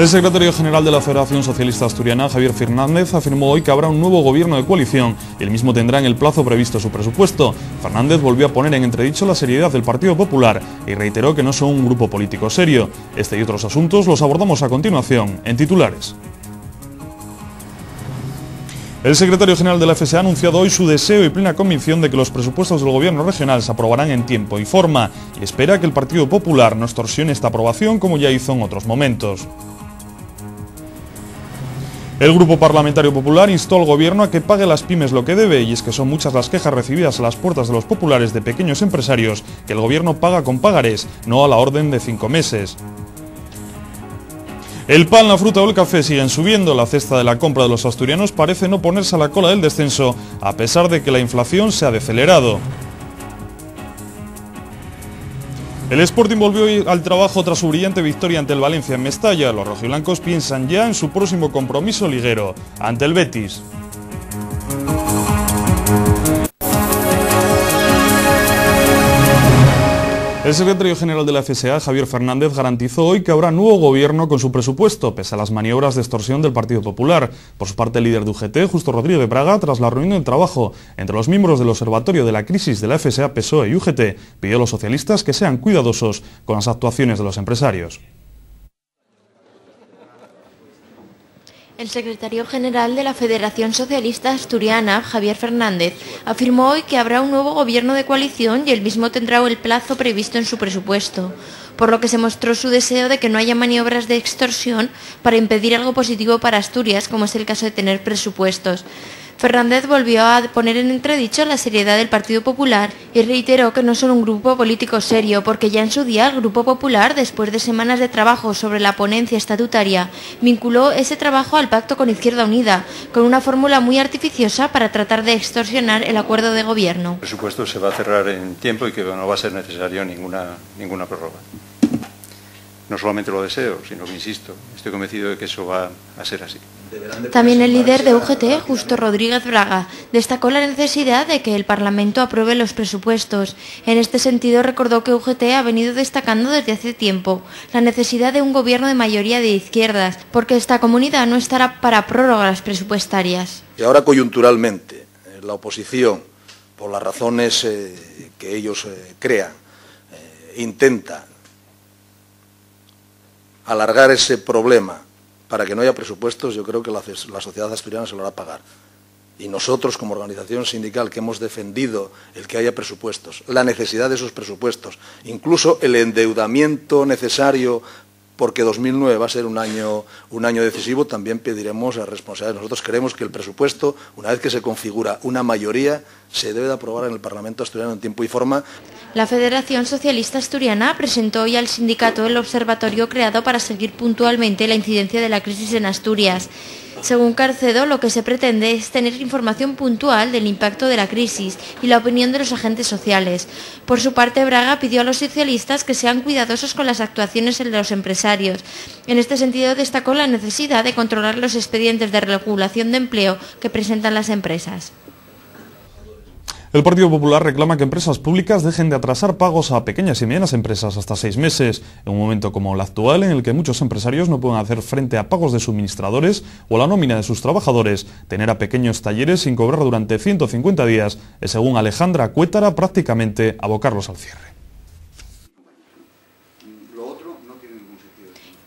El secretario general de la Federación Socialista Asturiana, Javier Fernández, afirmó hoy que habrá un nuevo gobierno de coalición y el mismo tendrá en el plazo previsto su presupuesto. Fernández volvió a poner en entredicho la seriedad del Partido Popular y reiteró que no son un grupo político serio. Este y otros asuntos los abordamos a continuación en titulares. El secretario general de la FSA ha anunciado hoy su deseo y plena convicción de que los presupuestos del gobierno regional se aprobarán en tiempo y forma y espera que el Partido Popular no extorsione esta aprobación como ya hizo en otros momentos. El Grupo Parlamentario Popular instó al Gobierno a que pague a las pymes lo que debe, y es que son muchas las quejas recibidas a las puertas de los populares de pequeños empresarios que el Gobierno paga con pagarés, no a la orden de 5 meses. El pan, la fruta o el café siguen subiendo. La cesta de la compra de los asturianos parece no ponerse a la cola del descenso, a pesar de que la inflación se ha decelerado. El Sporting volvió hoy al trabajo tras su brillante victoria ante el Valencia en Mestalla. Los rojiblancos piensan ya en su próximo compromiso liguero, ante el Betis. El secretario general de la FSA, Javier Fernández, garantizó hoy que habrá nuevo gobierno con su presupuesto, pese a las maniobras de extorsión del Partido Popular. Por su parte, el líder de UGT, Justo Rodríguez Braga, tras la reunión de trabajo entre los miembros del Observatorio de la Crisis de la FSA, PSOE y UGT, pidió a los socialistas que sean cuidadosos con las actuaciones de los empresarios. El secretario general de la Federación Socialista Asturiana, Javier Fernández, afirmó hoy que habrá un nuevo gobierno de coalición y el mismo tendrá el plazo previsto en su presupuesto, por lo que se mostró su deseo de que no haya maniobras de extorsión para impedir algo positivo para Asturias, como es el caso de tener presupuestos. Fernández volvió a poner en entredicho la seriedad del Partido Popular y reiteró que no son un grupo político serio, porque ya en su día el Grupo Popular, después de semanas de trabajo sobre la ponencia estatutaria, vinculó ese trabajo al pacto con Izquierda Unida, con una fórmula muy artificiosa para tratar de extorsionar el acuerdo de gobierno. El presupuesto se va a cerrar en tiempo y que no va a ser necesario ninguna prórroga. No solamente lo deseo, sino que insisto, estoy convencido de que eso va a ser así. También el líder de UGT, Justo Rodríguez Braga, destacó la necesidad de que el Parlamento apruebe los presupuestos. En este sentido, recordó que UGT ha venido destacando desde hace tiempo la necesidad de un gobierno de mayoría de izquierdas, porque esta comunidad no estará para prórrogas presupuestarias. Y ahora coyunturalmente, la oposición, por las razones que ellos crean, intenta alargar ese problema para que no haya presupuestos. Yo creo que la sociedad asturiana se lo hará pagar. Y nosotros, como organización sindical que hemos defendido el que haya presupuestos, la necesidad de esos presupuestos, incluso el endeudamiento necesario, porque 2009 va a ser un año decisivo, también pediremos la responsabilidad. Nosotros creemos que el presupuesto, una vez que se configura una mayoría, se debe de aprobar en el Parlamento asturiano en tiempo y forma. La Federación Socialista Asturiana presentó hoy al sindicato el observatorio creado para seguir puntualmente la incidencia de la crisis en Asturias. Según Carcedo, lo que se pretende es tener información puntual del impacto de la crisis y la opinión de los agentes sociales. Por su parte, Braga pidió a los socialistas que sean cuidadosos con las actuaciones de los empresarios. En este sentido, destacó la necesidad de controlar los expedientes de regulación de empleo que presentan las empresas. El Partido Popular reclama que empresas públicas dejen de atrasar pagos a pequeñas y medianas empresas hasta 6 meses, en un momento como el actual en el que muchos empresarios no pueden hacer frente a pagos de suministradores o la nómina de sus trabajadores. Tener a pequeños talleres sin cobrar durante 150 días es, según Alejandra Cuétara, prácticamente abocarlos al cierre.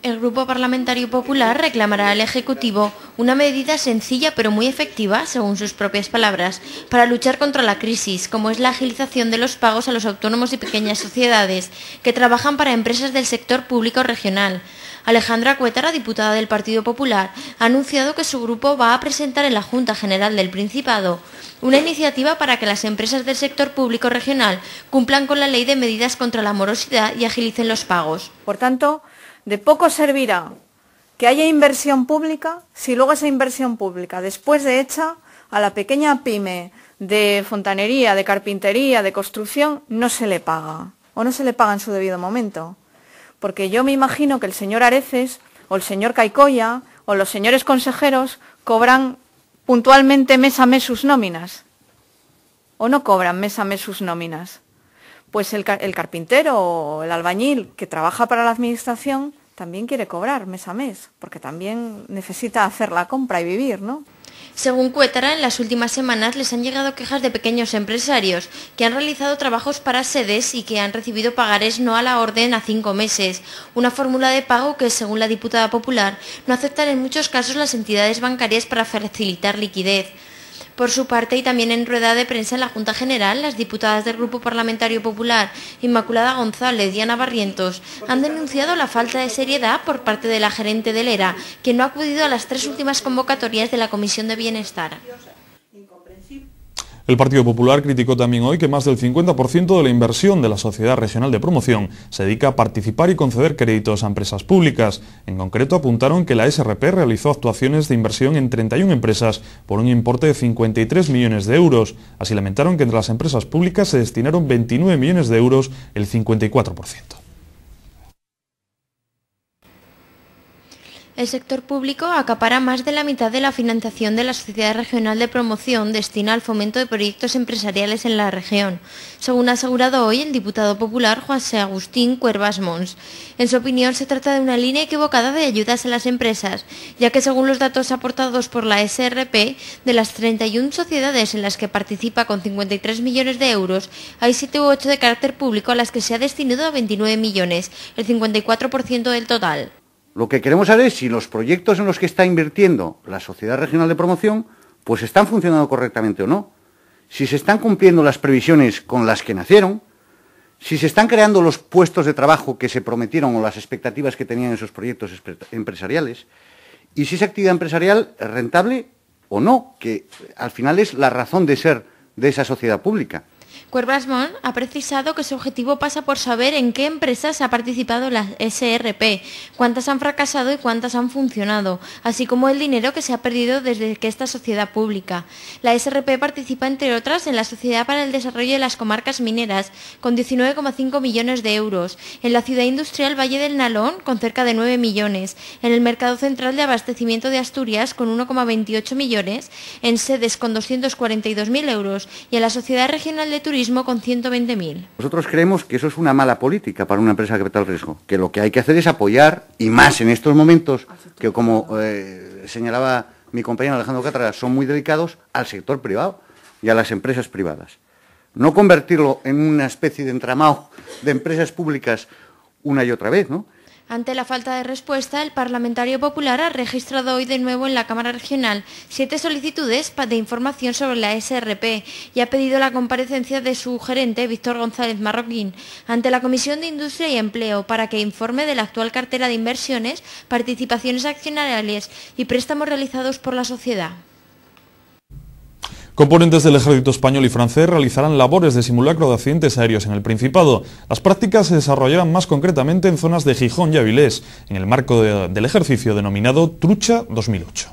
El Grupo Parlamentario Popular reclamará al Ejecutivo una medida sencilla pero muy efectiva, según sus propias palabras, para luchar contra la crisis, como es la agilización de los pagos a los autónomos y pequeñas sociedades que trabajan para empresas del sector público regional. Alejandra Cuétara, diputada del Partido Popular, ha anunciado que su grupo va a presentar en la Junta General del Principado una iniciativa para que las empresas del sector público regional cumplan con la ley de medidas contra la morosidad y agilicen los pagos. Por tanto, de poco servirá que haya inversión pública si luego esa inversión pública, después de hecha, a la pequeña pyme de fontanería, de carpintería, de construcción, no se le paga o no se le paga en su debido momento. Porque yo me imagino que el señor Areces o el señor Caicoya o los señores consejeros cobran puntualmente mes a mes sus nóminas o no cobran mes a mes sus nóminas. Pues el carpintero o el albañil que trabaja para la administración también quiere cobrar mes a mes, porque también necesita hacer la compra y vivir, ¿no? Según Cuétara, en las últimas semanas les han llegado quejas de pequeños empresarios que han realizado trabajos para sedes y que han recibido pagarés no a la orden a 5 meses, una fórmula de pago que, según la diputada popular, no aceptan en muchos casos las entidades bancarias para facilitar liquidez. Por su parte, y también en rueda de prensa en la Junta General, las diputadas del Grupo Parlamentario Popular, Inmaculada González y Ana Barrientos, han denunciado la falta de seriedad por parte de la gerente del ERA, que no ha acudido a las 3 últimas convocatorias de la Comisión de Bienestar. El Partido Popular criticó también hoy que más del 50% de la inversión de la Sociedad Regional de Promoción se dedica a participar y conceder créditos a empresas públicas. En concreto, apuntaron que la SRP realizó actuaciones de inversión en 31 empresas por un importe de 53 millones de euros. Así lamentaron que entre las empresas públicas se destinaron 29 millones de euros, el 54%. El sector público acapara más de la mitad de la financiación de la Sociedad Regional de Promoción destina al fomento de proyectos empresariales en la región, según ha asegurado hoy el diputado popular José Agustín Cuervas Mons. En su opinión, se trata de una línea equivocada de ayudas a las empresas, ya que según los datos aportados por la SRP, de las 31 sociedades en las que participa con 53 millones de euros, hay 7 u 8 de carácter público a las que se ha destinado 29 millones, el 54% del total. Lo que queremos saber es si los proyectos en los que está invirtiendo la Sociedad Regional de Promoción pues están funcionando correctamente o no, si se están cumpliendo las previsiones con las que nacieron, si se están creando los puestos de trabajo que se prometieron o las expectativas que tenían esos proyectos empresariales, y si esa actividad empresarial es rentable o no, que al final es la razón de ser de esa sociedad pública. Cuervas Mons ha precisado que su objetivo pasa por saber en qué empresas ha participado la SRP, cuántas han fracasado y cuántas han funcionado, así como el dinero que se ha perdido desde que esta sociedad pública. La SRP participa, entre otras, en la Sociedad para el Desarrollo de las Comarcas Mineras, con 19,5 millones de euros, en la Ciudad Industrial Valle del Nalón, con cerca de 9 millones, en el Mercado Central de Abastecimiento de Asturias, con 1,28 millones, en sedes con 242.000 euros y en la Sociedad Regional de Turismo con 120.000. Nosotros creemos que eso es una mala política para una empresa de capital riesgo, que lo que hay que hacer es apoyar, y más en estos momentos, que como señalaba mi compañero Alejandro Cátara, son muy delicados, al sector privado y a las empresas privadas. No convertirlo en una especie de entramado de empresas públicas una y otra vez, ¿no? Ante la falta de respuesta, el parlamentario popular ha registrado hoy de nuevo en la Cámara Regional 7 solicitudes de información sobre la SRP y ha pedido la comparecencia de su gerente, Víctor González Marroquín, ante la Comisión de Industria y Empleo para que informe de la actual cartera de inversiones, participaciones accionariales y préstamos realizados por la sociedad. Componentes del ejército español y francés realizarán labores de simulacro de accidentes aéreos en el Principado. Las prácticas se desarrollarán más concretamente en zonas de Gijón y Avilés, en el marco del ejercicio denominado Trucha 2008.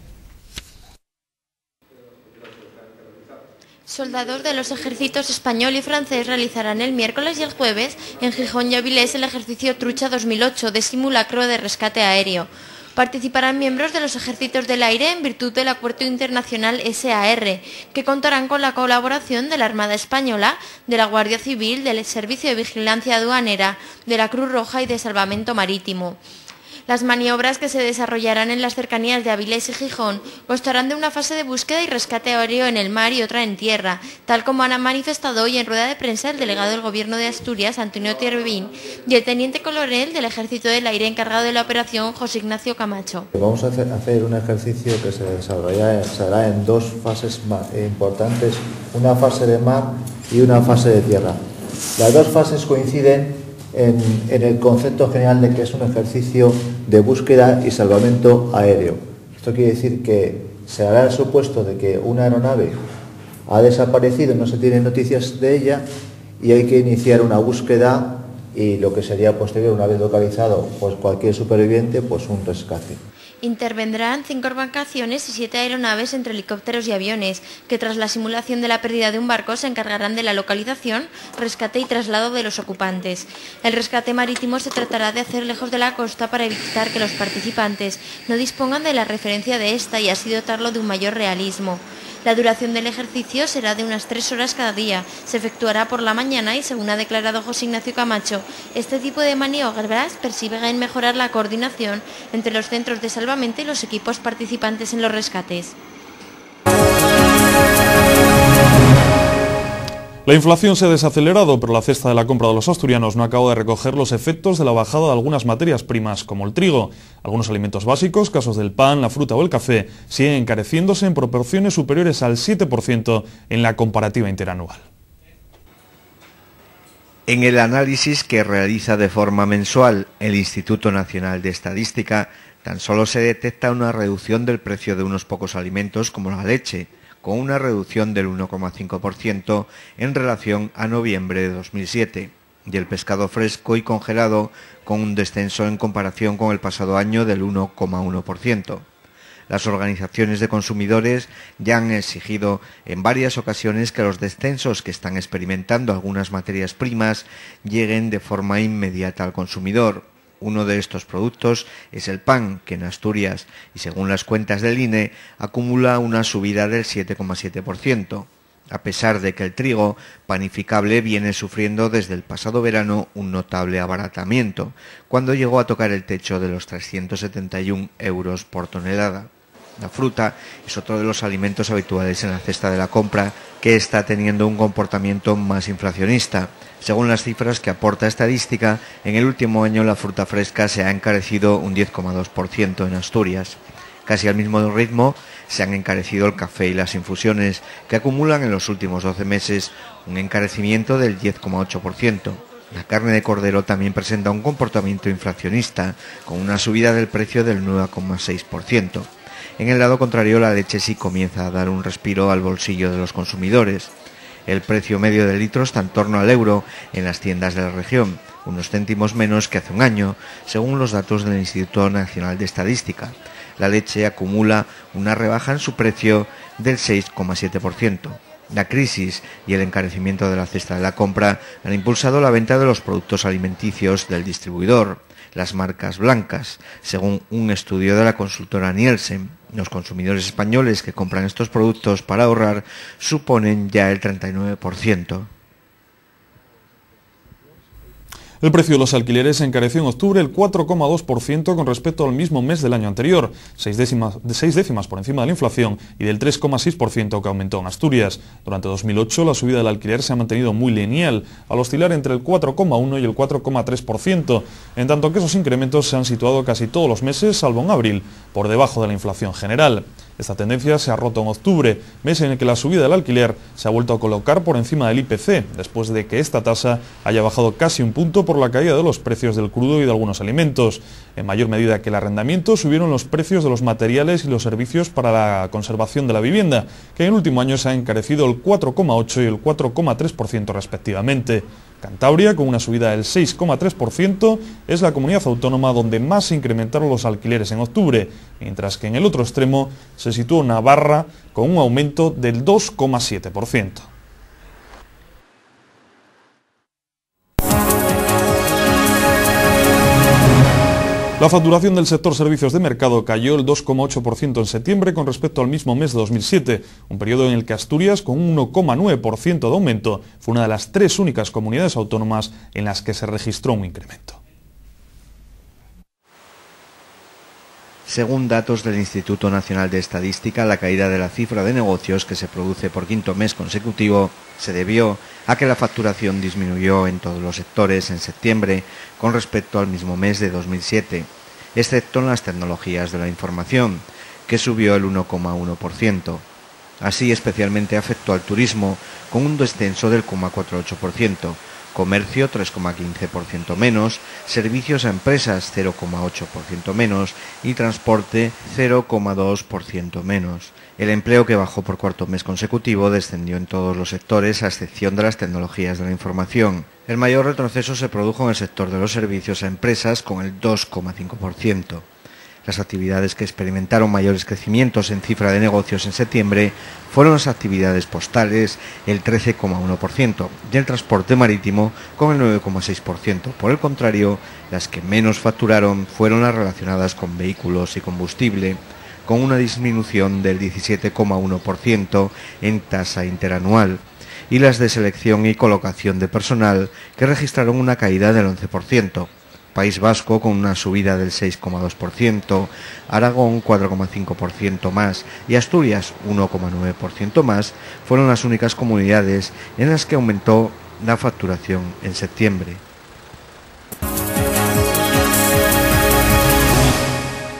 Soldados de los ejércitos español y francés realizarán el miércoles y el jueves en Gijón y Avilés el ejercicio Trucha 2008 de simulacro de rescate aéreo. Participarán miembros de los ejércitos del aire en virtud del Acuerdo Internacional SAR, que contarán con la colaboración de la Armada Española, de la Guardia Civil, del Servicio de Vigilancia Aduanera, de la Cruz Roja y de Salvamento Marítimo. Las maniobras que se desarrollarán en las cercanías de Avilés y Gijón constarán de una fase de búsqueda y rescate aéreo en el mar y otra en tierra, tal como han manifestado hoy en rueda de prensa el delegado del Gobierno de Asturias, Antonio Tiervín, y el teniente coronel del Ejército del Aire encargado de la operación, José Ignacio Camacho. Vamos a hacer un ejercicio que se desarrollará en 2 fases importantes, una fase de mar y una fase de tierra. Las 2 fases coinciden en el concepto general de que es un ejercicio de búsqueda y salvamento aéreo. Esto quiere decir que se hará el supuesto de que una aeronave ha desaparecido, no se tienen noticias de ella y hay que iniciar una búsqueda y lo que sería posterior, una vez localizado pues cualquier superviviente, pues un rescate. Intervendrán 5 embarcaciones y 7 aeronaves entre helicópteros y aviones, que tras la simulación de la pérdida de un barco se encargarán de la localización, rescate y traslado de los ocupantes. El rescate marítimo se tratará de hacer lejos de la costa para evitar que los participantes no dispongan de la referencia de esta y así dotarlo de un mayor realismo. La duración del ejercicio será de unas 3 horas cada día. Se efectuará por la mañana y, según ha declarado José Ignacio Camacho, este tipo de maniobras persigue en mejorar la coordinación entre los centros de salvamento y los equipos participantes en los rescates. La inflación se ha desacelerado, pero la cesta de la compra de los asturianos no acaba de recoger los efectos de la bajada de algunas materias primas, como el trigo. Algunos alimentos básicos, casos del pan, la fruta o el café, siguen encareciéndose en proporciones superiores al 7% en la comparativa interanual. En el análisis que realiza de forma mensual el Instituto Nacional de Estadística, tan solo se detecta una reducción del precio de unos pocos alimentos como la leche, con una reducción del 1,5% en relación a noviembre de 2007, y el pescado fresco y congelado con un descenso en comparación con el pasado año del 1,1%. Las organizaciones de consumidores ya han exigido en varias ocasiones que los descensos que están experimentando algunas materias primas lleguen de forma inmediata al consumidor. Uno de estos productos es el pan, que en Asturias, y según las cuentas del INE, acumula una subida del 7,7%, a pesar de que el trigo panificable viene sufriendo desde el pasado verano un notable abaratamiento, cuando llegó a tocar el techo de los 371 euros por tonelada. La fruta es otro de los alimentos habituales en la cesta de la compra, que está teniendo un comportamiento más inflacionista. Según las cifras que aporta Estadística, en el último año la fruta fresca se ha encarecido un 10,2% en Asturias. Casi al mismo ritmo se han encarecido el café y las infusiones, que acumulan en los últimos 12 meses un encarecimiento del 10,8%. La carne de cordero también presenta un comportamiento inflacionista, con una subida del precio del 9,6%. En el lado contrario, la leche sí comienza a dar un respiro al bolsillo de los consumidores. El precio medio del litro está en torno al euro en las tiendas de la región, unos céntimos menos que hace un año, según los datos del Instituto Nacional de Estadística. La leche acumula una rebaja en su precio del 6,7%. La crisis y el encarecimiento de la cesta de la compra han impulsado la venta de los productos alimenticios del distribuidor, las marcas blancas. Según un estudio de la consultora Nielsen, los consumidores españoles que compran estos productos para ahorrar suponen ya el 39%. El precio de los alquileres se encareció en octubre el 4,2% con respecto al mismo mes del año anterior, 6 décimas por encima de la inflación y del 3,6% que aumentó en Asturias. Durante 2008 la subida del alquiler se ha mantenido muy lineal, al oscilar entre el 4,1 y el 4,3%, en tanto que esos incrementos se han situado casi todos los meses, salvo en abril, por debajo de la inflación general. Esta tendencia se ha roto en octubre, mes en el que la subida del alquiler se ha vuelto a colocar por encima del IPC, después de que esta tasa haya bajado casi un punto por la caída de los precios del crudo y de algunos alimentos. En mayor medida que el arrendamiento, subieron los precios de los materiales y los servicios para la conservación de la vivienda, que en el último año se han encarecido el 4,8 y el 4,3% respectivamente. Cantabria, con una subida del 6,3%, es la comunidad autónoma donde más se incrementaron los alquileres en octubre, mientras que en el otro extremo se sitúa Navarra con un aumento del 2,7%. La facturación del sector servicios de mercado cayó el 2,8% en septiembre con respecto al mismo mes de 2007, un periodo en el que Asturias, con un 1,9% de aumento, fue una de las 3 únicas comunidades autónomas en las que se registró un incremento. Según datos del Instituto Nacional de Estadística, la caída de la cifra de negocios, que se produce por quinto mes consecutivo, se debió a que la facturación disminuyó en todos los sectores en septiembre con respecto al mismo mes de 2007, excepto en las tecnologías de la información, que subió el 1,1%. Así, especialmente afectó al turismo, con un descenso del 0,48%, comercio 3,15% menos, servicios a empresas 0,8% menos y transporte 0,2% menos. El empleo, que bajó por cuarto mes consecutivo, descendió en todos los sectores a excepción de las tecnologías de la información. El mayor retroceso se produjo en el sector de los servicios a empresas, con el 2,5%. Las actividades que experimentaron mayores crecimientos en cifra de negocios en septiembre fueron las actividades postales, el 13,1%, y el transporte marítimo, con el 9,6%. Por el contrario, las que menos facturaron fueron las relacionadas con vehículos y combustible. con una disminución del 17,1% en tasa interanual, y las de selección y colocación de personal, que registraron una caída del 11%. País Vasco con una subida del 6,2%, Aragón 4,5% más y Asturias 1,9% más fueron las únicas comunidades en las que aumentó la facturación en septiembre.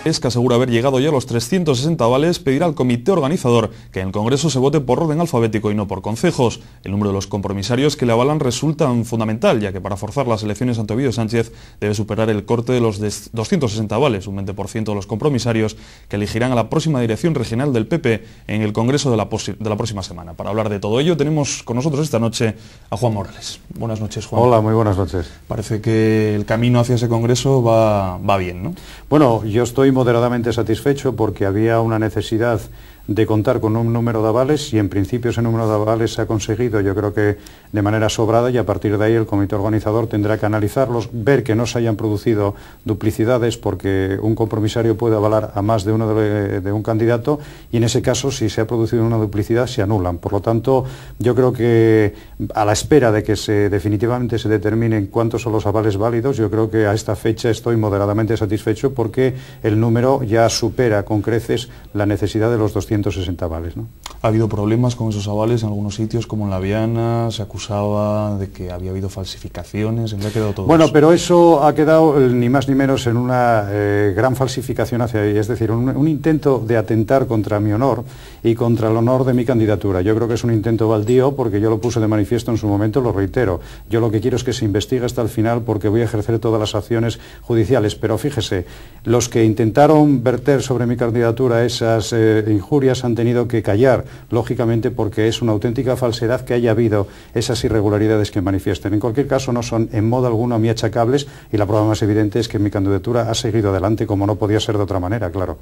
Es que asegura haber llegado ya a los 360 avales, pedirá al comité organizador que en el Congreso se vote por orden alfabético y no por concejos. El número de los compromisarios que le avalan resulta fundamental, ya que para forzar las elecciones ante Ovidio Sánchez debe superar el corte de los 260 avales, un 20% de los compromisarios que elegirán a la próxima dirección regional del PP en el Congreso de la próxima semana. Para hablar de todo ello tenemos con nosotros esta noche a Juan Morales. Buenas noches, Juan. Hola, muy buenas noches. Parece que el camino hacia ese Congreso va bien, ¿no? Bueno, yo estoy moderadamente satisfecho porque había una necesidad de contar con un número de avales y en principio ese número de avales se ha conseguido, yo creo que de manera sobrada, y a partir de ahí el comité organizador tendrá que analizarlos, ver que no se hayan producido duplicidades, porque un compromisario puede avalar a más de uno de un candidato y en ese caso si se ha producido una duplicidad se anulan. Por lo tanto, yo creo que a la espera de que definitivamente se determinen cuántos son los avales válidos, yo creo que a esta fecha estoy moderadamente satisfecho porque el número ya supera con creces la necesidad de los 260 avales, ¿no? Ha habido problemas con esos avales en algunos sitios, como en La Viana, se acusaba de que había habido falsificaciones, ¿en qué ha quedado todo Bueno, eso? pero eso ha quedado ni más ni menos en una gran falsificación hacia ahí, es decir, un intento de atentar contra mi honor y contra el honor de mi candidatura. Yo creo que es un intento baldío porque yo lo puse de manifiesto en su momento, lo reitero. Yo lo que quiero es que se investigue hasta el final porque voy a ejercer todas las acciones judiciales, pero fíjese, los que intentaron verter sobre mi candidatura esas injurias han tenido que callar, lógicamente porque es una auténtica falsedad que haya habido esas irregularidades que manifiesten. En cualquier caso no son en modo alguno a mí achacables y la prueba más evidente es que mi candidatura ha seguido adelante como no podía ser de otra manera, claro.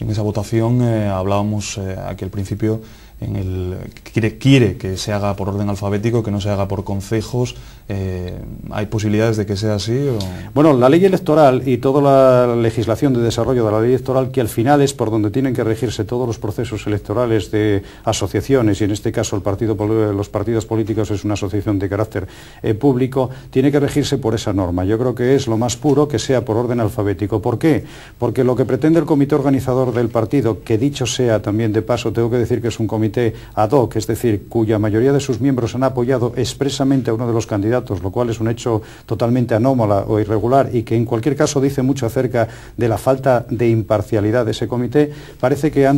En esa votación hablábamos aquí al principio quiere que se haga por orden alfabético, que no se haga por concejos. ¿Hay posibilidades de que sea así? ¿O? Bueno, la ley electoral y toda la legislación de desarrollo de la ley electoral, que al final es por donde tienen que regirse todos los procesos electorales de asociaciones, y en este caso los partidos políticos es una asociación de carácter público, tiene que regirse por esa norma. Yo creo que es lo más puro que sea por orden alfabético. ¿Por qué? Porque lo que pretende el comité organizador del partido, que dicho sea también de paso, tengo que decir que es un comité ad hoc, es decir, cuya mayoría de sus miembros han apoyado expresamente a uno de los candidatos, lo cual es un hecho totalmente anómalo o irregular y que en cualquier caso dice mucho acerca de la falta de imparcialidad de ese comité. Parece que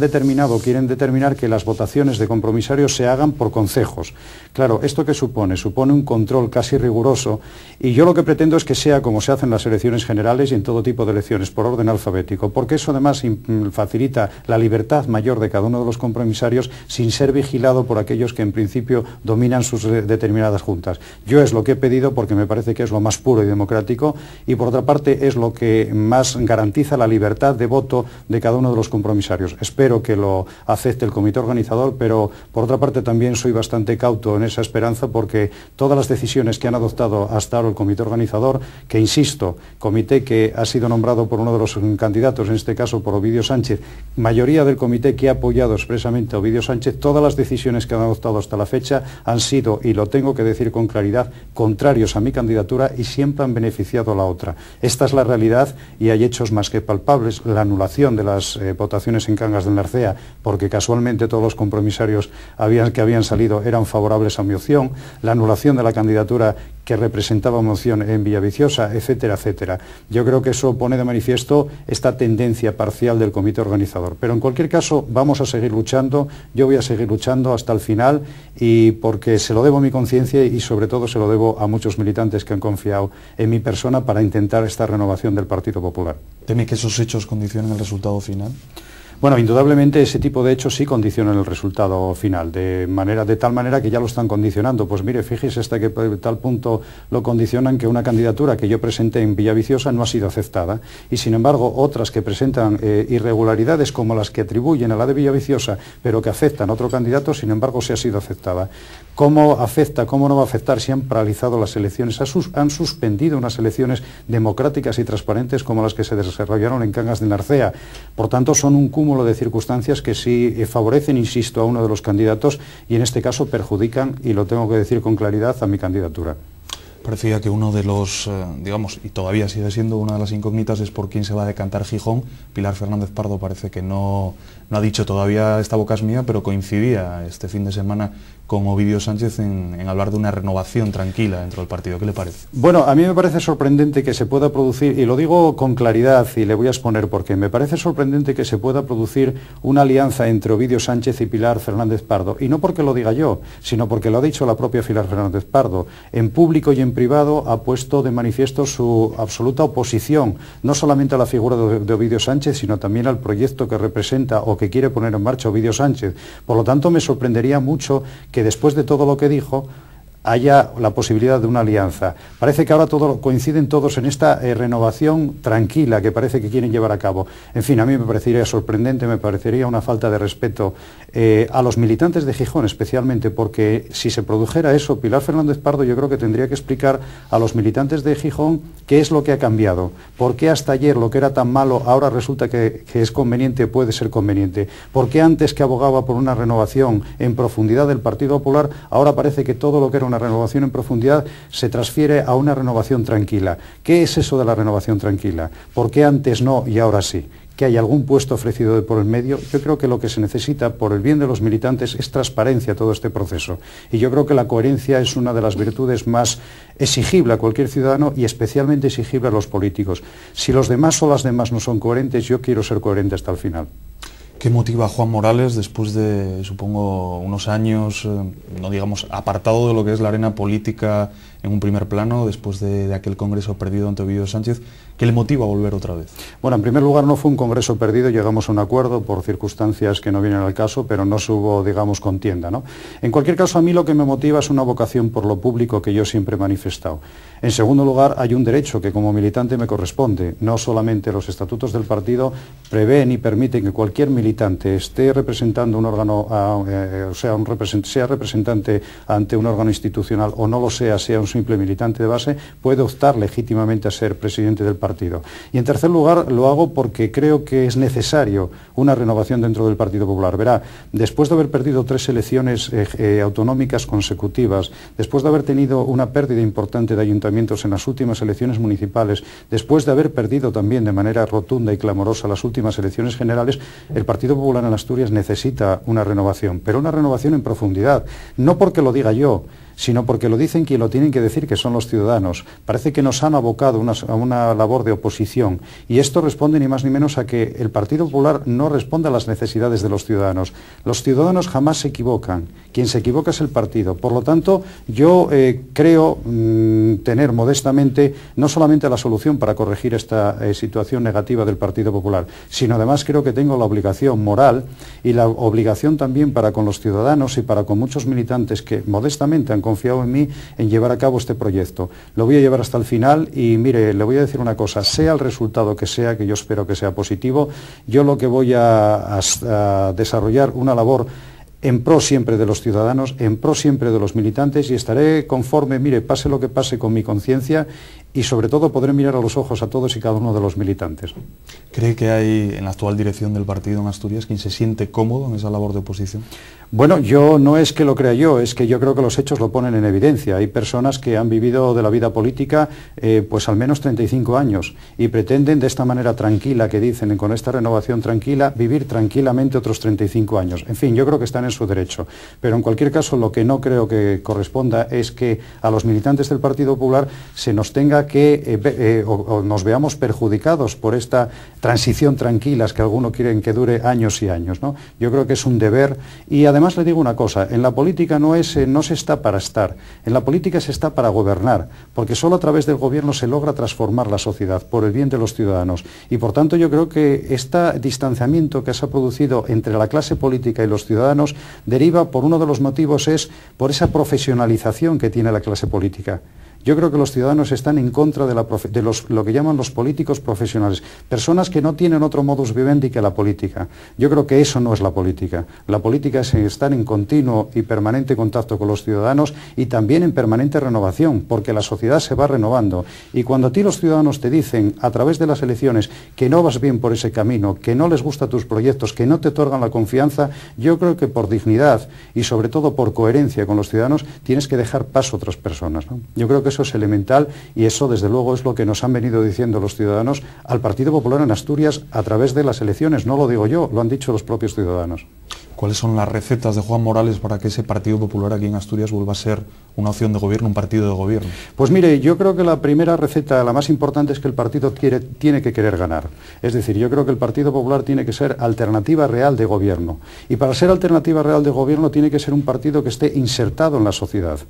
quieren determinar que las votaciones de compromisarios se hagan por concejos. Claro, ¿esto qué supone? Supone un control casi riguroso y yo lo que pretendo es que sea como se hacen las elecciones generales y en todo tipo de elecciones, por orden alfabético, porque eso además facilita la libertad mayor de cada uno de los compromisarios sin ser vigilado por aquellos que en principio dominan sus determinadas juntas. Yo es lo que he pedido porque me parece que es lo más puro y democrático y por otra parte es lo que más garantiza la libertad de voto de cada uno de los compromisarios. Espero que lo acepte el comité organizador, pero por otra parte también soy bastante cauto en esa esperanza porque todas las decisiones que han adoptado hasta ahora el comité organizador, que insisto, comité que ha sido nombrado por uno de los candidatos, en este caso por Ovidio Sánchez, mayoría del comité que ha apoyado expresamente a Ovidio Sánchez, todas las decisiones que han adoptado hasta la fecha han sido, y lo tengo que decir con claridad, contrarios a mi candidatura y siempre han beneficiado a la otra. Esta es la realidad y hay hechos más que palpables. La anulación de las votaciones en Cangas del Narcea, porque casualmente todos los compromisarios que habían salido eran favorables a mi opción, la anulación de la candidatura que representaba mi opción en Villaviciosa, etcétera, etcétera. Yo creo que eso pone de manifiesto esta tendencia parcial del comité organizador. Pero en cualquier caso vamos a seguir luchando, yo voy a seguir luchando hasta el final y porque se lo debo a mi conciencia y sobre todo se lo debo a muchos militantes que han confiado en mi persona para intentar esta renovación del Partido Popular. ¿Teme que esos hechos condicionen el resultado final? Bueno, indudablemente ese tipo de hechos sí condicionan el resultado final, de tal manera que ya lo están condicionando. Pues mire, fíjese hasta que tal punto lo condicionan que una candidatura que yo presenté en Villaviciosa no ha sido aceptada y sin embargo otras que presentan irregularidades como las que atribuyen a la de Villaviciosa pero que afectan a otro candidato, sin embargo sí ha sido aceptada. ¿Cómo afecta, cómo no va a afectar si han paralizado las elecciones? Han suspendido unas elecciones democráticas y transparentes como las que se desarrollaron en Cangas de Narcea. Por tanto, son un cúmulo cúmulo de circunstancias que sí favorecen, insisto, a uno de los candidatos y en este caso perjudican, y lo tengo que decir con claridad, a mi candidatura. Parecía que uno de los, digamos, y todavía sigue siendo una de las incógnitas, es por quién se va a decantar Gijón. Pilar Fernández Pardo parece que no ha dicho todavía esta boca es mía, pero coincidía este fin de semana con Ovidio Sánchez en hablar de una renovación tranquila dentro del partido. ¿Qué le parece? Bueno, a mí me parece sorprendente que se pueda producir, y lo digo con claridad y le voy a exponer por qué, me parece sorprendente que se pueda producir una alianza entre Ovidio Sánchez y Pilar Fernández Pardo, y no porque lo diga yo, sino porque lo ha dicho la propia Pilar Fernández Pardo. En público y en privado ha puesto de manifiesto su absoluta oposición, no solamente a la figura de Ovidio Sánchez, sino también al proyecto que representa o que quiere poner en marcha Ovidio Sánchez. Por lo tanto, me sorprendería mucho que después de todo lo que dijo haya la posibilidad de una alianza. Parece que ahora coinciden todos en esta renovación tranquila que parece que quieren llevar a cabo. En fin, a mí me parecería sorprendente, me parecería una falta de respeto a los militantes de Gijón, especialmente porque si se produjera eso, Pilar Fernández Pardo yo creo que tendría que explicar a los militantes de Gijón qué es lo que ha cambiado, por qué hasta ayer lo que era tan malo ahora resulta que es conveniente, puede ser conveniente, por qué antes que abogaba por una renovación en profundidad del Partido Popular, ahora parece que todo lo que era una renovación en profundidad se transfiere a una renovación tranquila. ¿Qué es eso de la renovación tranquila? ¿Por qué antes no y ahora sí? ¿Que hay algún puesto ofrecido por el medio? Yo creo que lo que se necesita por el bien de los militantes es transparencia a todo este proceso. Y yo creo que la coherencia es una de las virtudes más exigible a cualquier ciudadano y especialmente exigible a los políticos. Si los demás o las demás no son coherentes, yo quiero ser coherente hasta el final. ¿Qué motiva a Juan Morales después de, supongo, unos años, no digamos, apartado de lo que es la arena política en un primer plano, después de aquel congreso perdido ante Ovidio Sánchez? ¿Qué le motiva a volver otra vez? Bueno, en primer lugar no fue un congreso perdido, llegamos a un acuerdo por circunstancias que no vienen al caso, pero no se hubo, digamos, contienda, ¿no? En cualquier caso, a mí lo que me motiva es una vocación por lo público que yo siempre he manifestado. En segundo lugar, hay un derecho que como militante me corresponde. No solamente los estatutos del partido prevén y permiten que cualquier militante esté representando un órgano, sea representante ante un órgano institucional o no lo sea un simple militante de base, puede optar legítimamente a ser presidente del partido. Y en tercer lugar, lo hago porque creo que es necesario una renovación dentro del Partido Popular. Verá, después de haber perdido 3 elecciones autonómicas consecutivas, después de haber tenido una pérdida importante de ayuntamientos en las últimas elecciones municipales, después de haber perdido también de manera rotunda y clamorosa las últimas elecciones generales, el Partido Popular en Asturias necesita una renovación, pero una renovación en profundidad, no porque lo diga yo, sino porque lo dicen quien lo tienen que decir, que son los ciudadanos. Parece que nos han abocado a una labor de oposición, y esto responde ni más ni menos a que el Partido Popular no responde a las necesidades de los ciudadanos. Los ciudadanos jamás se equivocan, quien se equivoca es el partido. Por lo tanto, yo creo tener modestamente no solamente la solución para corregir esta situación negativa del Partido Popular, sino además creo que tengo la obligación moral y la obligación también para con los ciudadanos y para con muchos militantes que modestamente han confiado en mí en llevar a cabo este proyecto. Lo voy a llevar hasta el final y mire, le voy a decir una cosa, sea el resultado que sea, que yo espero que sea positivo, yo lo que voy a desarrollar una labor en pro siempre de los ciudadanos, en pro siempre de los militantes, y estaré conforme, mire, pase lo que pase, con mi conciencia, y sobre todo podré mirar a los ojos a todos y cada uno de los militantes. ¿Cree que hay en la actual dirección del partido en Asturias quien se siente cómodo en esa labor de oposición? Bueno, yo no es que lo crea yo, es que yo creo que los hechos lo ponen en evidencia. Hay personas que han vivido de la vida política pues al menos 35 años y pretenden de esta manera tranquila que dicen, con esta renovación tranquila, vivir tranquilamente otros 35 años. En fin, yo creo que están en su derecho. Pero en cualquier caso, lo que no creo que corresponda es que a los militantes del Partido Popular se nos tenga que, o nos veamos perjudicados por esta transición tranquila que algunos quieren que dure años y años, ¿no? Yo creo que es un deber. Y además le digo una cosa, en la política no se está para estar, en la política se está para gobernar, porque solo a través del gobierno se logra transformar la sociedad por el bien de los ciudadanos. Y por tanto yo creo que este distanciamiento que se ha producido entre la clase política y los ciudadanos deriva, por uno de los motivos, es por esa profesionalización que tiene la clase política. Yo creo que los ciudadanos están en contra de lo que llaman los políticos profesionales, personas que no tienen otro modus vivendi que la política. Yo creo que eso no es la política. La política es estar en continuo y permanente contacto con los ciudadanos y también en permanente renovación, porque la sociedad se va renovando. Y cuando a ti los ciudadanos te dicen, a través de las elecciones, que no vas bien por ese camino, que no les gustan tus proyectos, que no te otorgan la confianza, yo creo que por dignidad y sobre todo por coherencia con los ciudadanos tienes que dejar paso a otras personas, ¿no? Yo creo que eso es elemental y eso desde luego es lo que nos han venido diciendo los ciudadanos al Partido Popular en Asturias a través de las elecciones. No lo digo yo, lo han dicho los propios ciudadanos. ¿Cuáles son las recetas de Juan Morales para que ese Partido Popular aquí en Asturias vuelva a ser una opción de gobierno, un partido de gobierno? Pues mire, yo creo que la primera receta, la más importante, es que el partido tiene que querer ganar. Es decir, yo creo que el Partido Popular tiene que ser alternativa real de gobierno. Y para ser alternativa real de gobierno tiene que ser un partido que esté insertado en la sociedad.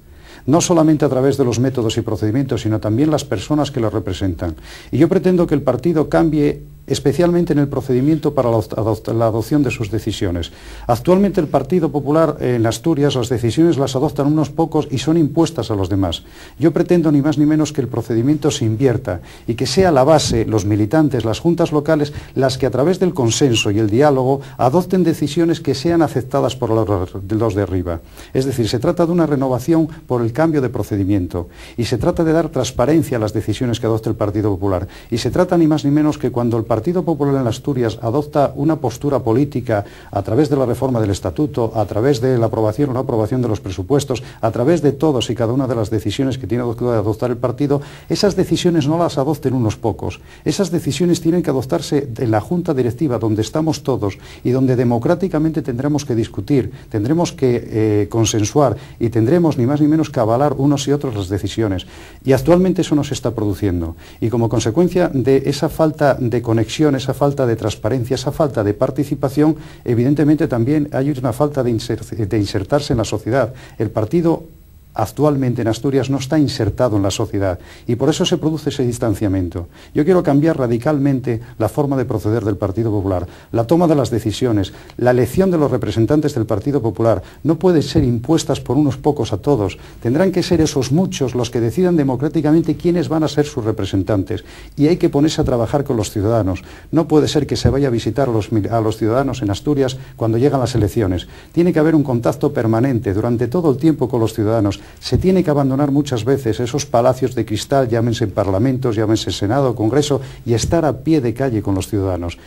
No solamente a través de los métodos y procedimientos, sino también las personas que lo representan. Y yo pretendo que el partido cambie especialmente en el procedimiento para la adopción de sus decisiones. Actualmente el Partido Popular en Asturias las decisiones las adoptan unos pocos y son impuestas a los demás. Yo pretendo ni más ni menos que el procedimiento se invierta y que sea la base, los militantes, las juntas locales, las que a través del consenso y el diálogo adopten decisiones que sean aceptadas por los de arriba. Es decir, se trata de una renovación por el cambio de procedimiento y se trata de dar transparencia a las decisiones que adopte el Partido Popular y se trata ni más ni menos que cuando el Partido Popular en Asturias adopta una postura política a través de la reforma del Estatuto, a través de la aprobación o no aprobación de los presupuestos, a través de todos y cada una de las decisiones que tiene que adoptar el partido, esas decisiones no las adopten unos pocos. Esas decisiones tienen que adoptarse en la Junta Directiva, donde estamos todos y donde democráticamente tendremos que discutir, tendremos que consensuar y tendremos ni más ni menos que avalar unos y otros las decisiones. Y actualmente eso no se está produciendo. Y como consecuencia de esa falta de conexión, esa falta de transparencia, esa falta de participación, evidentemente también hay una falta de insertarse en la sociedad. El partido actualmente en Asturias no está insertado en la sociedad y por eso se produce ese distanciamiento. Yo quiero cambiar radicalmente la forma de proceder del Partido Popular, la toma de las decisiones, la elección de los representantes del Partido Popular no puede ser impuestas por unos pocos a todos, tendrán que ser esos muchos los que decidan democráticamente quiénes van a ser sus representantes y hay que ponerse a trabajar con los ciudadanos. No puede ser que se vaya a visitar a los ciudadanos en Asturias cuando llegan las elecciones. Tiene que haber un contacto permanente durante todo el tiempo con los ciudadanos. Se tiene que abandonar muchas veces esos palacios de cristal, llámense parlamentos, llámense Senado, Congreso, y estar a pie de calle con los ciudadanos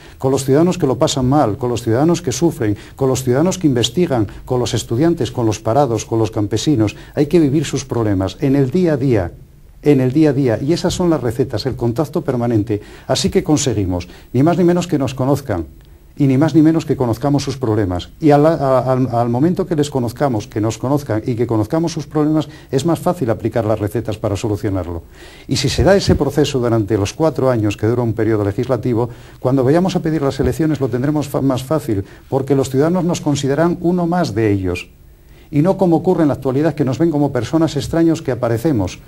que lo pasan mal, con los ciudadanos que sufren, con los ciudadanos que investigan, con los estudiantes, con los parados, con los campesinos. Hay que vivir sus problemas en el día a día. Y esas son las recetas, el contacto permanente. Así que conseguimos, ni más ni menos que nos conozcan, y ni más ni menos que conozcamos sus problemas. Y al momento que les conozcamos, que nos conozcan y que conozcamos sus problemas, es más fácil aplicar las recetas para solucionarlo. Y si se da ese proceso durante los 4 años que dura un periodo legislativo, cuando vayamos a pedir las elecciones lo tendremos más fácil, porque los ciudadanos nos consideran uno más de ellos. Y no como ocurre en la actualidad, que nos ven como personas extraños que aparecemos,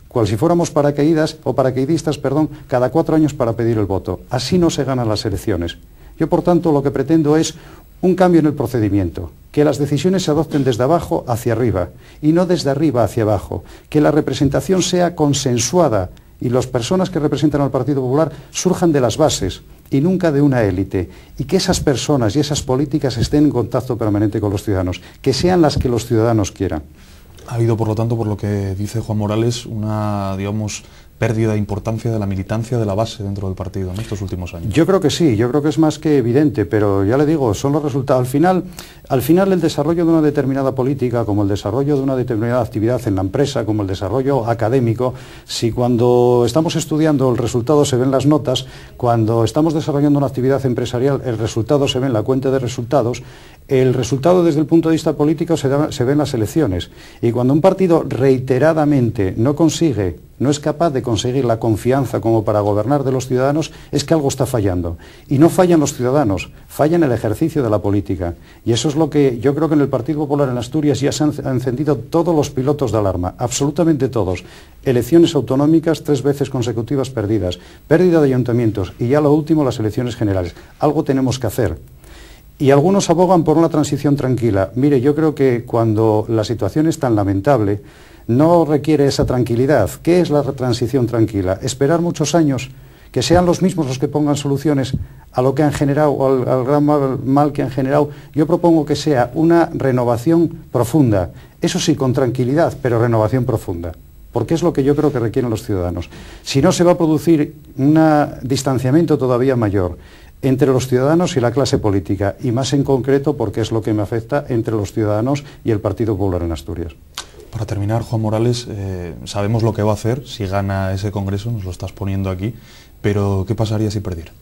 cual si fuéramos paracaidistas, cada 4 años para pedir el voto. Así no se ganan las elecciones. Yo, por tanto, lo que pretendo es un cambio en el procedimiento, que las decisiones se adopten desde abajo hacia arriba y no desde arriba hacia abajo, que la representación sea consensuada y las personas que representan al Partido Popular surjan de las bases y nunca de una élite, y que esas personas y esas políticas estén en contacto permanente con los ciudadanos, que sean las que los ciudadanos quieran. Ha habido, por lo tanto, por lo que dice Juan Morales, una, pérdida de importancia de la militancia de la base dentro del partido en estos últimos años. Yo creo que sí, yo creo que es más que evidente, pero ya le digo, son los resultados. Al final el desarrollo de una determinada política, como el desarrollo de una determinada actividad en la empresa, como el desarrollo académico, si cuando estamos estudiando el resultado se ven las notas, cuando estamos desarrollando una actividad empresarial el resultado se ve en la cuenta de resultados, el resultado desde el punto de vista político se ve en las elecciones. Y cuando un partido reiteradamente no es capaz de conseguir la confianza como para gobernar de los ciudadanos, es que algo está fallando. Y no fallan los ciudadanos, falla en el ejercicio de la política. Y eso es lo que yo creo que en el Partido Popular en Asturias ya se han encendido todos los pilotos de alarma, absolutamente todos. Elecciones autonómicas 3 veces consecutivas perdidas, pérdida de ayuntamientos y ya lo último, las elecciones generales. Algo tenemos que hacer. Y algunos abogan por una transición tranquila. Mire, yo creo que cuando la situación es tan lamentable, no requiere esa tranquilidad. ¿Qué es la transición tranquila? Esperar muchos años, que sean los mismos los que pongan soluciones a lo que han generado, o al gran mal que han generado. Yo propongo que sea una renovación profunda, eso sí, con tranquilidad, pero renovación profunda, porque es lo que yo creo que requieren los ciudadanos. Si no, se va a producir un distanciamiento todavía mayor entre los ciudadanos y la clase política, y más en concreto, porque es lo que me afecta, entre los ciudadanos y el Partido Popular en Asturias. Para terminar, Juan Morales, sabemos lo que va a hacer si gana ese congreso, nos lo estás poniendo aquí, pero ¿qué pasaría si perdiera?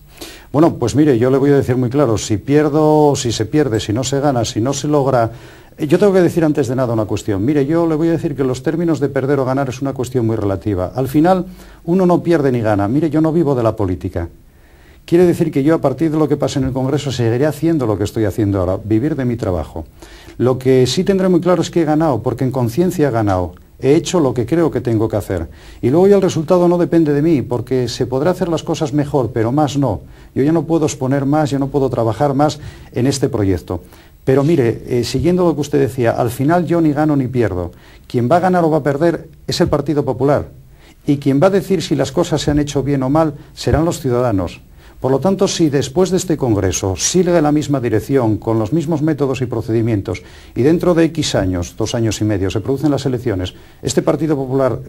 Bueno, pues mire, yo le voy a decir muy claro, si pierdo, si se pierde, si no se gana, si no se logra... Yo tengo que decir antes de nada una cuestión. Mire, yo le voy a decir que los términos de perder o ganar es una cuestión muy relativa. Al final, uno no pierde ni gana. Mire, yo no vivo de la política. Quiere decir que yo, a partir de lo que pase en el Congreso, seguiré haciendo lo que estoy haciendo ahora, vivir de mi trabajo. Lo que sí tendré muy claro es que he ganado, porque en conciencia he ganado. He hecho lo que creo que tengo que hacer. Y luego ya el resultado no depende de mí, porque se podrá hacer las cosas mejor, pero más no. Yo ya no puedo exponer más, yo no puedo trabajar más en este proyecto. Pero mire, siguiendo lo que usted decía, al final yo ni gano ni pierdo. Quien va a ganar o va a perder es el Partido Popular. Y quien va a decir si las cosas se han hecho bien o mal serán los ciudadanos. Por lo tanto, si después de este Congreso sigue la misma dirección, con los mismos métodos y procedimientos, y dentro de X años, 2 años y medio, se producen las elecciones, este Partido Popular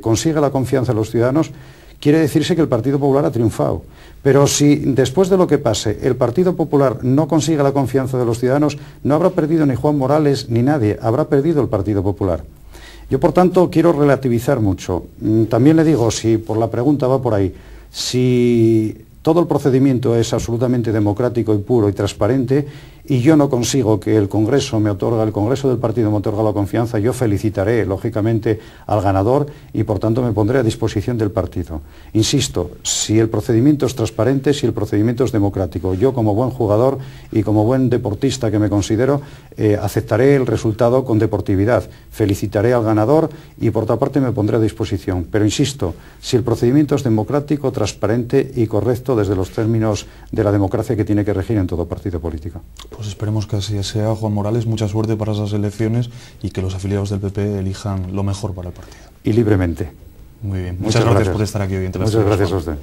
consigue la confianza de los ciudadanos, quiere decirse que el Partido Popular ha triunfado. Pero si después de lo que pase el Partido Popular no consigue la confianza de los ciudadanos, no habrá perdido ni Juan Morales ni nadie, habrá perdido el Partido Popular. Yo, por tanto, quiero relativizar mucho. También le digo, si por la pregunta va por ahí, si todo el procedimiento es absolutamente democrático y puro y transparente, y yo no consigo que el Congreso del Partido me otorga la confianza, yo felicitaré, lógicamente, al ganador y, por tanto, me pondré a disposición del partido. Insisto, si el procedimiento es transparente, si el procedimiento es democrático, yo, como buen jugador y como buen deportista que me considero, aceptaré el resultado con deportividad, felicitaré al ganador y, por otra parte, me pondré a disposición. Pero, insisto, si el procedimiento es democrático, transparente y correcto desde los términos de la democracia que tiene que regir en todo partido político. Pues esperemos que así sea, Juan Morales. Mucha suerte para esas elecciones y que los afiliados del PP elijan lo mejor para el partido. Y libremente. Muy bien. Muchas gracias por estar aquí hoy en Televisión. Muchas gracias a usted.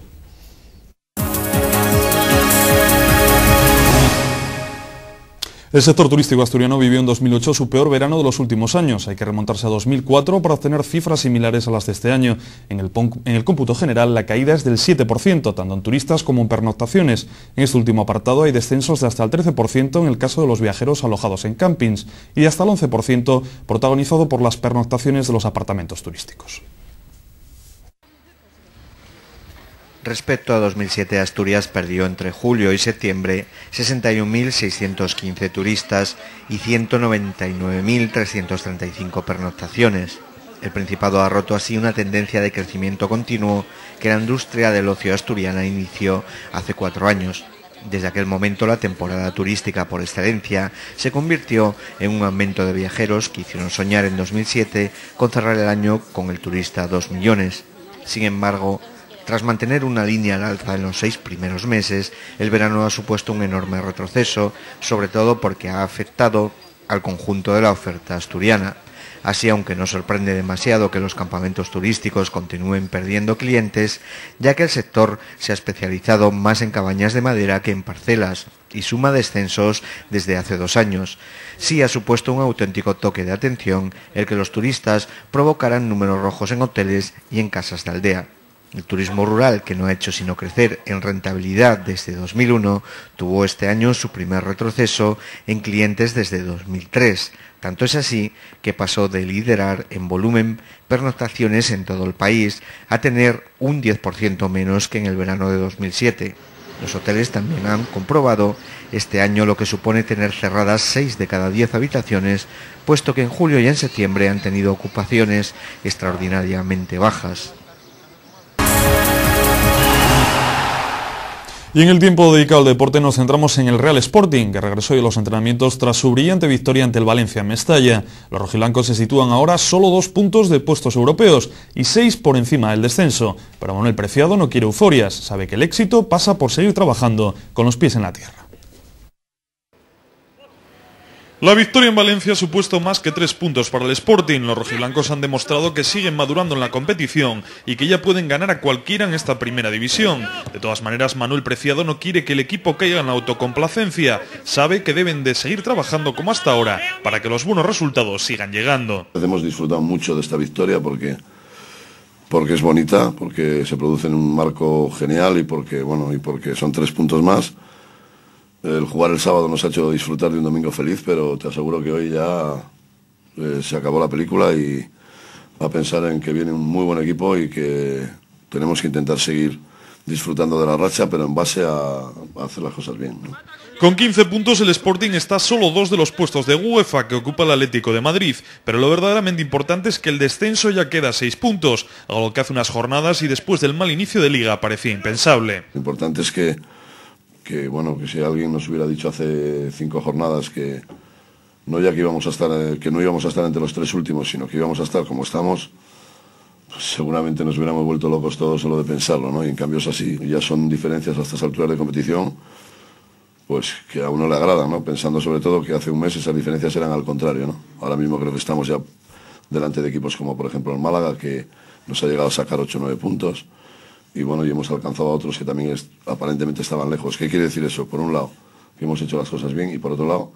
El sector turístico asturiano vivió en 2008 su peor verano de los últimos años. Hay que remontarse a 2004 para obtener cifras similares a las de este año. En el cómputo general, la caída es del 7%, tanto en turistas como en pernoctaciones. En este último apartado hay descensos de hasta el 13% en el caso de los viajeros alojados en campings y de hasta el 11% protagonizado por las pernoctaciones de los apartamentos turísticos. Respecto a 2007, Asturias perdió entre julio y septiembre 61.615 turistas y 199.335 pernoctaciones. El Principado ha roto así una tendencia de crecimiento continuo que la industria del ocio asturiana inició hace 4 años. Desde aquel momento, la temporada turística por excelencia se convirtió en un aumento de viajeros que hicieron soñar en 2007 con cerrar el año con el turista 2 millones. Sin embargo, tras mantener una línea al alza en los 6 primeros meses, el verano ha supuesto un enorme retroceso, sobre todo porque ha afectado al conjunto de la oferta asturiana. Así, aunque no sorprende demasiado que los campamentos turísticos continúen perdiendo clientes, ya que el sector se ha especializado más en cabañas de madera que en parcelas y suma descensos desde hace 2 años. Sí ha supuesto un auténtico toque de atención el que los turistas provocaran números rojos en hoteles y en casas de aldea. El turismo rural, que no ha hecho sino crecer en rentabilidad desde 2001, tuvo este año su primer retroceso en clientes desde 2003. Tanto es así que pasó de liderar en volumen pernoctaciones en todo el país a tener un 10% menos que en el verano de 2007. Los hoteles también han comprobado este año lo que supone tener cerradas 6 de cada 10 habitaciones, puesto que en julio y en septiembre han tenido ocupaciones extraordinariamente bajas. Y en el tiempo dedicado al deporte nos centramos en el Real Sporting, que regresó hoy a los entrenamientos tras su brillante victoria ante el Valencia en Mestalla. Los rojiblancos se sitúan ahora solo 2 puntos de puestos europeos y 6 por encima del descenso. Pero Manuel Preciado no quiere euforias, sabe que el éxito pasa por seguir trabajando con los pies en la tierra. La victoria en Valencia ha supuesto más que 3 puntos para el Sporting. Los rojiblancos han demostrado que siguen madurando en la competición y que ya pueden ganar a cualquiera en esta primera división. De todas maneras, Manuel Preciado no quiere que el equipo caiga en la autocomplacencia. Sabe que deben de seguir trabajando como hasta ahora para que los buenos resultados sigan llegando. Hemos disfrutado mucho de esta victoria porque es bonita, porque se produce en un marco genial y porque son 3 puntos más. El jugar el sábado nos ha hecho disfrutar de un domingo feliz, pero te aseguro que hoy ya se acabó la película y a pensar en que viene un muy buen equipo y que tenemos que intentar seguir disfrutando de la racha, pero en base a hacer las cosas bien, ¿no? Con 15 puntos el Sporting está a solo 2 de los puestos de UEFA que ocupa el Atlético de Madrid, pero lo verdaderamente importante es que el descenso ya queda a 6 puntos, algo que hace unas jornadas y después del mal inicio de Liga parecía impensable. Lo importante es que si alguien nos hubiera dicho hace 5 jornadas que no íbamos a estar entre los 3 últimos, sino que íbamos a estar como estamos, pues seguramente nos hubiéramos vuelto locos todos solo de pensarlo, ¿no? Y en cambio es así, ya son diferencias a estas alturas de competición, pues que a uno le agrada, ¿no? Pensando sobre todo que hace un mes esas diferencias eran al contrario, ¿no? Ahora mismo creo que estamos ya delante de equipos como por ejemplo el Málaga, que nos ha llegado a sacar 8 o 9 puntos. Y hemos alcanzado a otros que también aparentemente estaban lejos. ¿Qué quiere decir eso? Por un lado, que hemos hecho las cosas bien y por otro lado,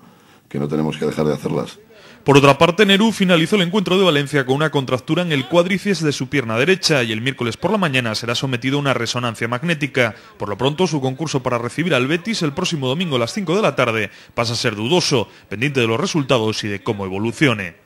que no tenemos que dejar de hacerlas. Por otra parte, Nerú finalizó el encuentro de Valencia con una contractura en el cuádriceps de su pierna derecha y el miércoles por la mañana será sometido a una resonancia magnética. Por lo pronto, su concurso para recibir al Betis el próximo domingo a las 5 de la tarde pasa a ser dudoso, pendiente de los resultados y de cómo evolucione.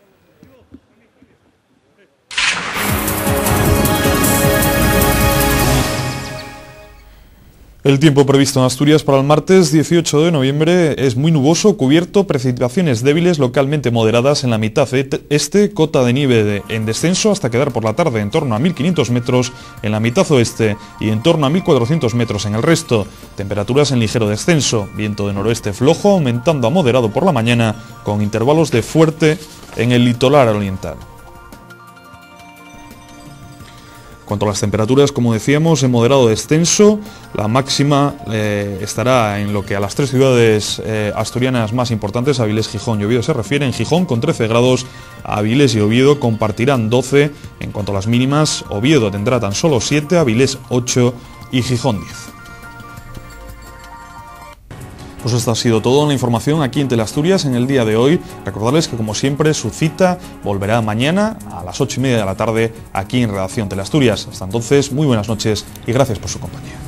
El tiempo previsto en Asturias para el martes 18 de noviembre es muy nuboso, cubierto, precipitaciones débiles localmente moderadas en la mitad este, cota de nieve en descenso hasta quedar por la tarde en torno a 1.500 metros en la mitad oeste y en torno a 1.400 metros en el resto. Temperaturas en ligero descenso, viento de noroeste flojo aumentando a moderado por la mañana con intervalos de fuerte en el litoral oriental. Cuanto a las temperaturas, como decíamos, en moderado descenso, la máxima estará en lo que a las 3 ciudades asturianas más importantes, Avilés, Gijón y Oviedo se refiere. En Gijón con 13 grados, Avilés y Oviedo compartirán 12. En cuanto a las mínimas, Oviedo tendrá tan solo 7, Avilés 8 y Gijón 10. Pues esto ha sido todo en la información aquí en Teleasturias en el día de hoy. Recordarles que como siempre su cita volverá mañana a las 8:30 de la tarde aquí en Redacción Teleasturias. Hasta entonces, muy buenas noches y gracias por su compañía.